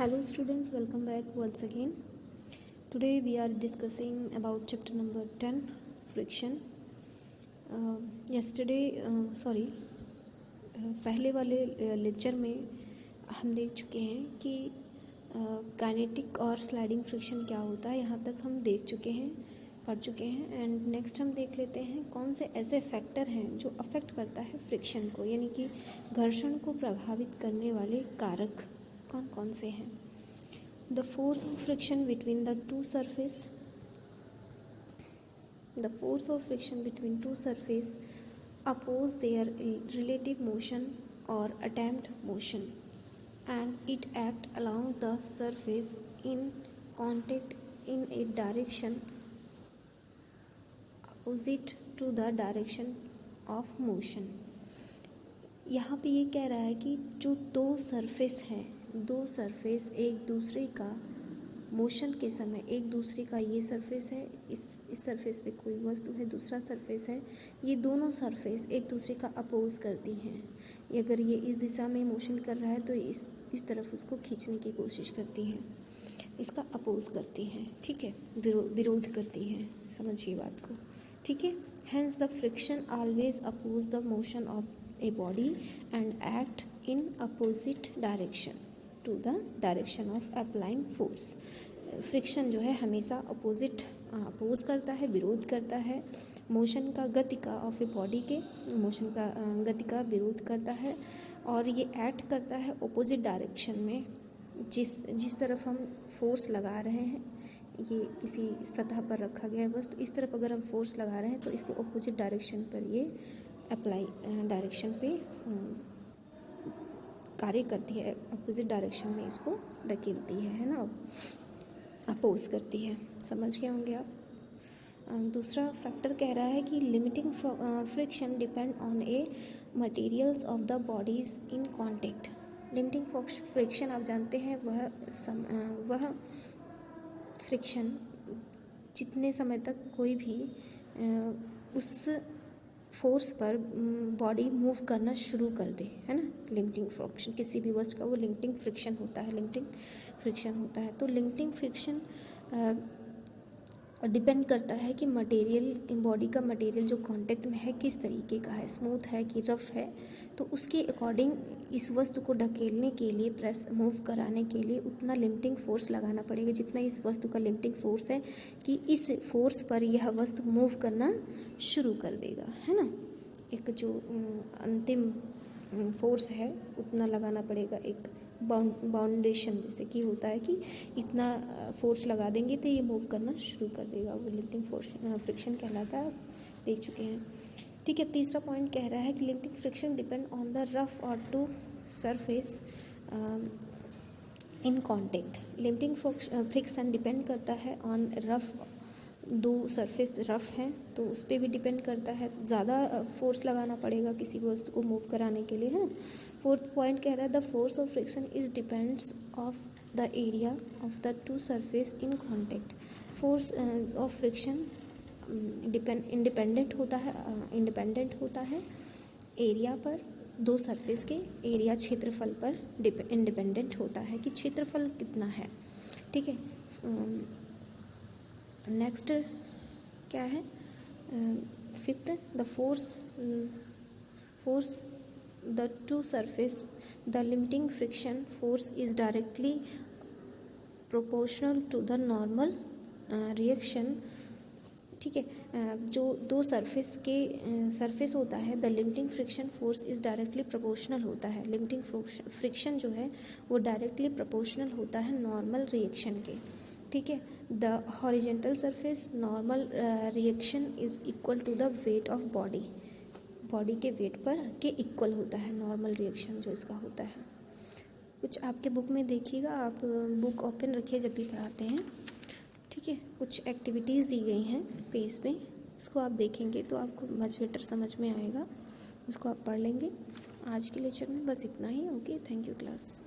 Hello students, welcome back once again. Today we are discussing about chapter number 10, friction. पहले वाले lecture में हम देख चुके हैं कि काइनेटिक और स्लाइडिंग फ्रिक्शन क्या होता है, यहाँ तक हम पढ़ चुके हैं। एंड नेक्स्ट हम देख लेते हैं कौन से ऐसे फैक्टर हैं जो अफेक्ट करता है फ्रिक्शन को, यानी कि घर्षण को प्रभावित करने वाले कारक कौन कौन से हैं। The force of friction between the two surface oppose their relative motion or attempt motion, and it act along the surface in contact in a direction opposite to the direction of motion। यहाँ पे ये कह रहा है कि जो दो surface एक दूसरे का मोशन के समय, एक दूसरे का ये सरफेस है, इस सरफेस पे कोई वस्तु है, दूसरा सरफेस है, ये दोनों सरफेस एक दूसरे का अपोज करती हैं। अगर ये इस दिशा में मोशन कर रहा है तो इस तरफ उसको खींचने की कोशिश करती हैं, इसका अपोज करती हैं, ठीक है, विरोध करती हैं। समझिए बात को, ठीक है। Hence the friction always oppose the motion of a body and act in opposite direction to the direction of applying force. Friction जो है हमेशा अपोज करता है, विरोध करता है मोशन का, गति का ऑफ ए बॉडी के मोशन का, गति का विरोध करता है, और ये एक्ट करता है अपोजिट डायरेक्शन में। जिस तरफ हम फोर्स लगा रहे हैं, ये किसी सतह पर रखा गया है वस्तु, इस तरफ अगर हम फोर्स लगा रहे हैं तो इसके अपोजिट डायरेक्शन पर ये अप्लाई डायरेक्शन पे कार्य करती है, अपोजिट डायरेक्शन में इसको धकेलती है ना, अपोज करती है। समझ गए होंगे आप। दूसरा फैक्टर कह रहा है कि limiting friction depend on A materials of the bodies in contact. Limiting friction आप जानते हैं, वह फ्रिक्शन जितने समय तक कोई भी उस फोर्स पर बॉडी मूव करना शुरू कर दे, है ना। लिमिटिंग फ्रिक्शन किसी भी वस्तु का वो लिमिटिंग फ्रिक्शन होता है। तो लिमिटिंग फ्रिक्शन डिपेंड करता है कि मटेरियल, बॉडी का मटेरियल जो कांटेक्ट में है किस तरीके का है, स्मूथ है कि रफ है। तो उसके अकॉर्डिंग इस वस्तु को ढकेलने के लिए, प्रेस मूव कराने के लिए उतना लिमिटिंग फोर्स लगाना पड़ेगा जितना इस वस्तु का लिमिटिंग फोर्स है, कि इस फोर्स पर यह वस्तु मूव करना शुरू कर देगा, है ना। एक जो अंतिम फोर्स है उतना लगाना पड़ेगा। एक बाउंडेशन जैसे कि होता है कि इतना फोर्स लगा देंगे तो ये मूव करना शुरू कर देगा, वो लिमिटिंग फोर्स फ्रिक्शन कहलाता है। देख चुके हैं, ठीक है। तीसरा पॉइंट कह रहा है कि limiting friction depend on the rough और two surface in contact. Limiting friction depend करता है ऑन रफ, दो सरफेस रफ हैं तो उस पर भी डिपेंड करता है, ज़्यादा फोर्स लगाना पड़ेगा किसी वस्तु को मूव कराने के लिए, है ना। फोर्थ पॉइंट कह रहा है the force of friction is depends of the area of the two surface in contact. Force of friction independent होता है एरिया पर, दो सरफेस के एरिया, क्षेत्रफल पर इंडिपेंडेंट होता है कि क्षेत्रफल कितना है, ठीक है। नेक्स्ट क्या है, fifth, the force the two surface the limiting friction force is directly proportional to the normal reaction, ठीक है। जो दो सरफेस होता है, the limiting friction force is directly proportional होता है। लिमिटिंग फ्रिक्शन जो है वो डायरेक्टली प्रोपोर्शनल होता है नॉर्मल रिएक्शन के, ठीक है। The horizontal surface normal reaction is equal to the weight of body के वेट पर के इक्वल होता है नॉर्मल रिएक्शन जो इसका होता है। कुछ आपके बुक में देखिएगा, आप बुक ओपन रखिए जब भी पढ़ाते हैं, ठीक है। कुछ एक्टिविटीज़ दी गई हैं पेज पे, उसको आप देखेंगे तो आपको मच बेटर समझ में आएगा, उसको आप पढ़ लेंगे। आज के लेक्चर में बस इतना ही। Okay, thank you class.